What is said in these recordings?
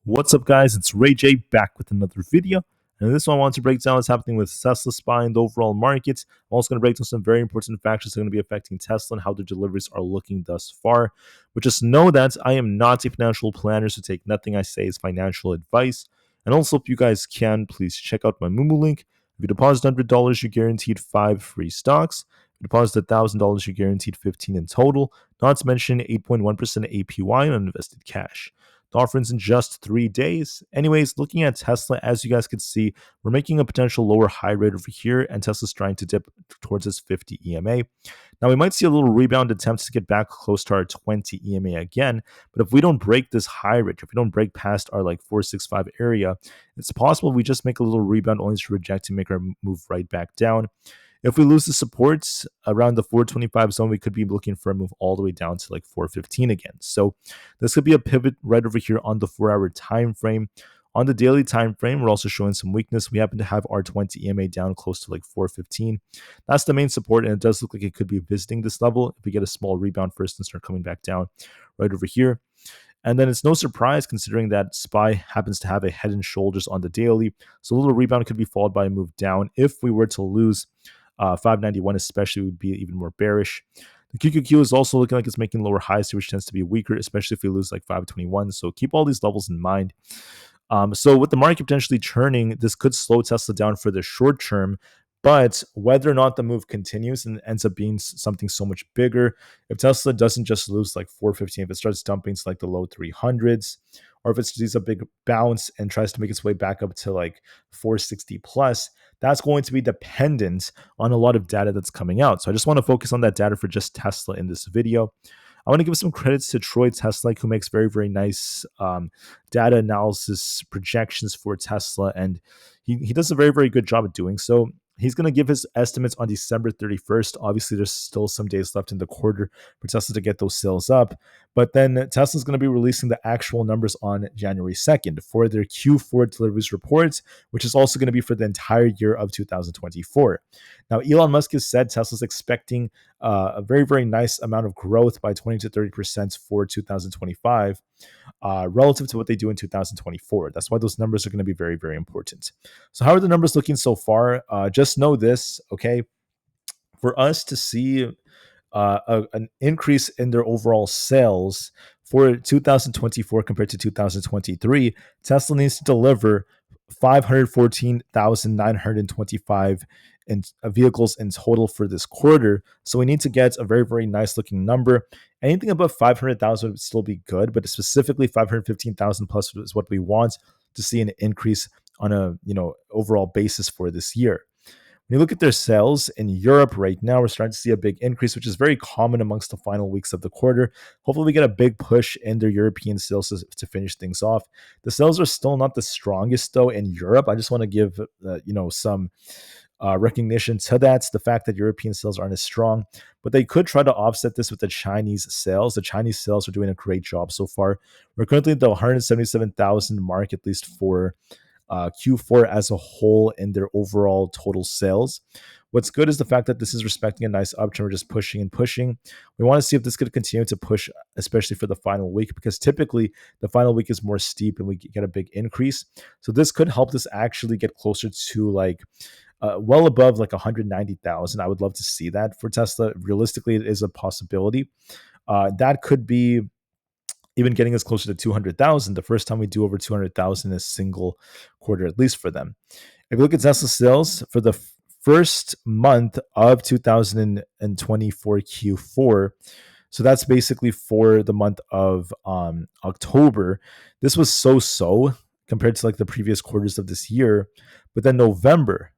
What's up, guys? It's Rey-Jay back with another video. And in this one, I want to break down what's happening with Tesla SPY and the overall market. I'm also going to break down some very important factors that are going to be affecting Tesla and how their deliveries are looking thus far. But just know that I am not a financial planner, so take nothing I say as financial advice. And also, if you guys can, please check out my Moomoo link. If you deposit $100, you're guaranteed 5 free stocks. If you deposit $1,000, you're guaranteed 15 in total, not to mention 8.1% APY on invested cash. The offering's in just 3 days. Anyways, looking at Tesla, as you guys can see, we're making a potential lower high rate over here, and Tesla's trying to dip towards its 50 EMA. Now, we might see a little rebound attempts to get back close to our 20 EMA again, but if we don't break this high rate, if we don't break past our 465 area, it's possible we just make a little rebound only to reject and make our move right back down. If we lose the supports around the 425 zone, we could be looking for a move all the way down to 415 again. So this could be a pivot right over here on the 4-hour time frame. On the daily time frame, we're also showing some weakness. We happen to have our 20 EMA down close to 415. That's the main support, and it does look like it could be visiting this level if we get a small rebound first and start coming back down right over here. And then it's no surprise considering that SPY happens to have a head and shoulders on the daily. So a little rebound could be followed by a move down. If we were to lose 591 especially, would be even more bearish. The QQQ is also looking like it's making lower highs here, which tends to be weaker, especially if we lose 521. So keep all these levels in mind. So with the market potentially turning, this could slow Tesla down for the short term. But whether or not the move continues and ends up being something so much bigger, if Tesla doesn't just lose 415, if it starts dumping to the low 300s, or if it sees a big bounce and tries to make its way back up to 460 plus, that's going to be dependent on a lot of data that's coming out. So I just want to focus on that data for just Tesla in this video. I want to give some credits to Troy Teslike, who makes very, very nice data analysis projections for Tesla, and he does a very, very good job at doing so. He's going to give his estimates on December 31st. Obviously, there's still some days left in the quarter for Tesla to get those sales up. But then Tesla's going to be releasing the actual numbers on January 2nd for their Q4 deliveries reports, which is also going to be for the entire year of 2024. Now, Elon Musk has said Tesla's expecting a very, very nice amount of growth by 20 to 30% for 2025 relative to what they do in 2024. That's why those numbers are going to be very, very important. So how are the numbers looking so far? Just know this, okay? For us to see an increase in their overall sales for 2024 compared to 2023, Tesla needs to deliver 514,925 vehicles in total for this quarter. So we need to get a very, very nice looking number. Anything above 500,000 would still be good, but specifically 515,000 plus is what we want to see an increase on a overall basis for this year. When you look at their sales in Europe right now, we're starting to see a big increase, which is very common amongst the final weeks of the quarter. Hopefully, we get a big push in their European sales to finish things off. The sales are still not the strongest, though, in Europe. I just want to give some recognition to that. The fact that European sales aren't as strong, but they could try to offset this with the Chinese sales. The Chinese sales are doing a great job so far. We're currently at the 177,000 mark, at least for Q4 as a whole in their overall total sales. What's good is the fact that this is respecting a nice uptrend. We're just pushing and pushing. We want to see if this could continue to push, especially for the final week, because typically the final week is more steep and we get a big increase. So this could help this actually get closer to well above 190,000. I would love to see that for Tesla. Realistically, it is a possibility. That could be even getting us closer to 200,000, the first time we do over 200,000 in a single quarter, at least for them. If you look at Tesla sales for the first month of 2024 Q4, so that's basically for the month of October, this was so compared to the previous quarters of this year. But then November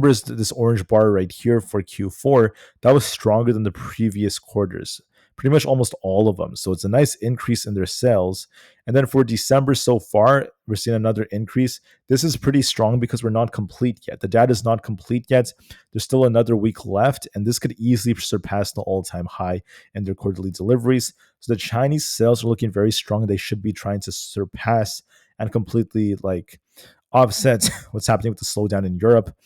is this orange bar right here for Q4. That was stronger than the previous quarters. Pretty much almost all of them. So it's a nice increase in their sales. And then for December so far, we're seeing another increase. This is pretty strong because we're not complete yet. The data is not complete yet. There's still another week left, and this could easily surpass the all-time high in their quarterly deliveries. So the Chinese sales are looking very strong. They should be trying to surpass and completely offset what's happening with the slowdown in Europe.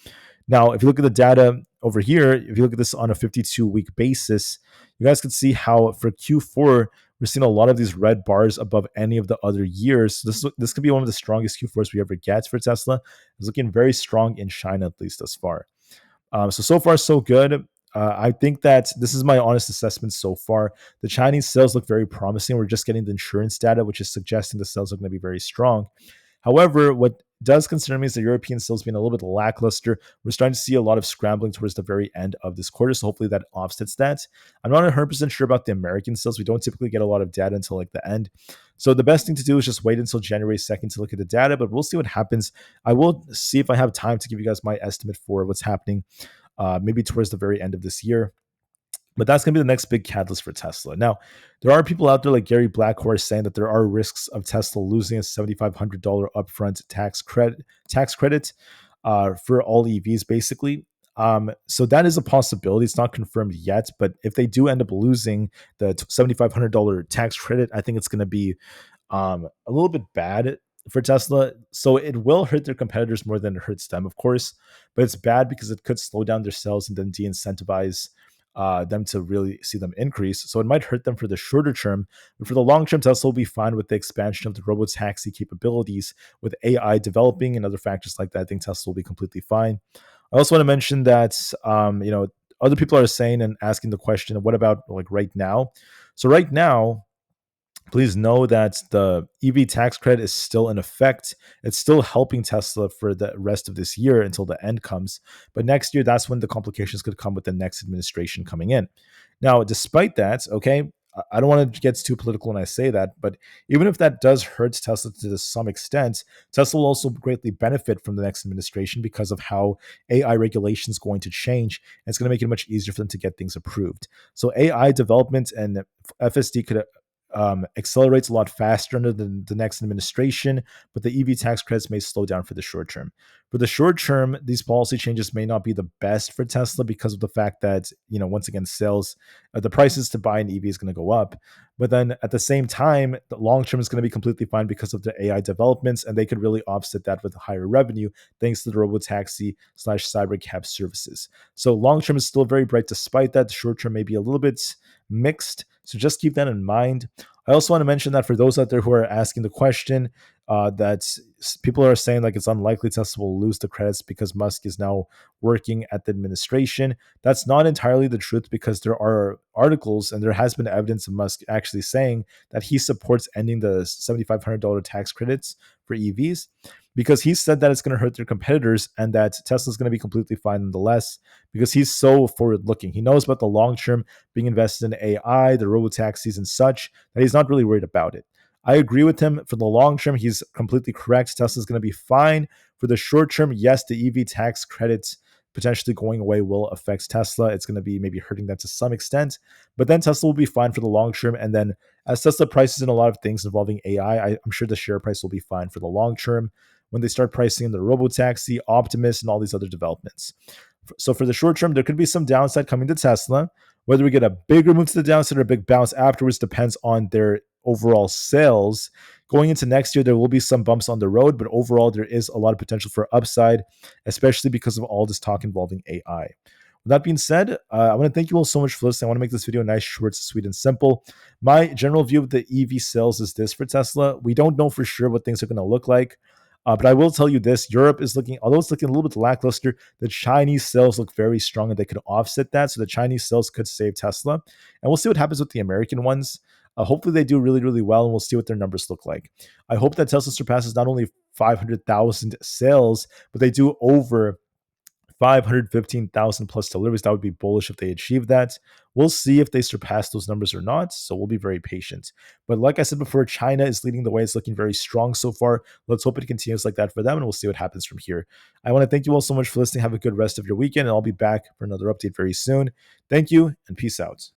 Now, if you look at the data over here, if you look at this on a 52-week basis, you guys can see how for Q4, We're seeing a lot of these red bars above any of the other years. This could be one of the strongest Q4s we ever get for Tesla. It's looking very strong in China, at least thus far. So far, so good. I think that this is my honest assessment so far. The Chinese sales look very promising. We're just getting the insurance data, which is suggesting the sales are going to be very strong. However, what does concern me is the European sales being a little bit lackluster. We're starting to see a lot of scrambling towards the very end of this quarter, so hopefully that offsets that. I'm not 100% sure about the American sales. We don't typically get a lot of data until like the end. So the best thing to do is just wait until January 2nd to look at the data, but we'll see what happens. I will see if I have time to give you guys my estimate for what's happening maybe towards the very end of this year. But that's going to be the next big catalyst for Tesla. Now, there are people out there like Gary Blackhorse saying that there are risks of Tesla losing a $7,500 upfront tax credit for all EVs, basically. So that is a possibility. It's not confirmed yet, but if they do end up losing the $7,500 tax credit, I think it's going to be a little bit bad for Tesla. So it will hurt their competitors more than it hurts them, of course, but it's bad because it could slow down their sales and then de-incentivize them to really see them increase. So it might hurt them for the shorter term, but for the long term, Tesla will be fine with the expansion of the robotaxi capabilities with AI developing and other factors like that. I think Tesla will be completely fine. I also want to mention that other people are saying and asking the question, what about like right now? So right now, please know that the EV tax credit is still in effect. It's still helping Tesla for the rest of this year until the end comes. But next year, that's when the complications could come with the next administration coming in. Now, despite that, okay, I don't want to get too political when I say that, but even if that does hurt Tesla to some extent, Tesla will also greatly benefit from the next administration because of how AI regulation is going to change. And it's going to make it much easier for them to get things approved. So AI development and FSD could accelerates a lot faster under the next administration, but the EV tax credits may slow down for the short term. For the short term, these policy changes may not be the best for Tesla because of the fact that, once again, sales, the prices to buy an EV is going to go up. But then at the same time, the long term is going to be completely fine because of the AI developments, and they could really offset that with higher revenue thanks to the robotaxi / cybercab services. So long term is still very bright despite that. The short term may be a little bit mixed. So just keep that in mind. I also want to mention that for those out there who are asking the question, that people are saying like it's unlikely Tesla will lose the credits because Musk is now working at the administration. That's not entirely the truth because there are articles and there has been evidence of Musk actually saying that he supports ending the $7,500 tax credits for EVs because he said that it's going to hurt their competitors and that Tesla's going to be completely fine nonetheless because he's so forward looking. He knows about the long term being invested in AI, the robotaxis and such, that he's not really worried about it. I agree with him. For the long term, he's completely correct. Tesla's going to be fine. For the short term, yes, the EV tax credits potentially going away will affect Tesla. It's going to be maybe hurting them to some extent, but then Tesla will be fine for the long term. And then as Tesla prices in a lot of things involving AI, I'm sure the share price will be fine for the long term when they start pricing in the robotaxi, Optimus, and all these other developments. So for the short term, there could be some downside coming to Tesla. Whether we get a bigger move to the downside or a big bounce afterwards depends on their overall sales. Going into next year, there will be some bumps on the road, but overall, there is a lot of potential for upside, especially because of all this talk involving AI. With that being said, I want to thank you all so much for listening. I want to make this video nice, short, sweet, and simple. My general view of the EV sales is this for Tesla. We don't know for sure what things are going to look like. But I will tell you this, Europe is looking, although it's looking a little bit lackluster, the Chinese sales look very strong and they could offset that. So the Chinese sales could save Tesla. And we'll see what happens with the American ones. Hopefully they do really, really well, and we'll see what their numbers look like. I hope that Tesla surpasses not only 500,000 sales, but they do over 515,000 plus deliveries. That would be bullish if they achieve that. We'll see if they surpass those numbers or not. So we'll be very patient. But like I said before, China is leading the way. It's looking very strong so far. Let's hope it continues like that for them, and we'll see what happens from here. I want to thank you all so much for listening. Have a good rest of your weekend, and I'll be back for another update very soon. Thank you, and peace out.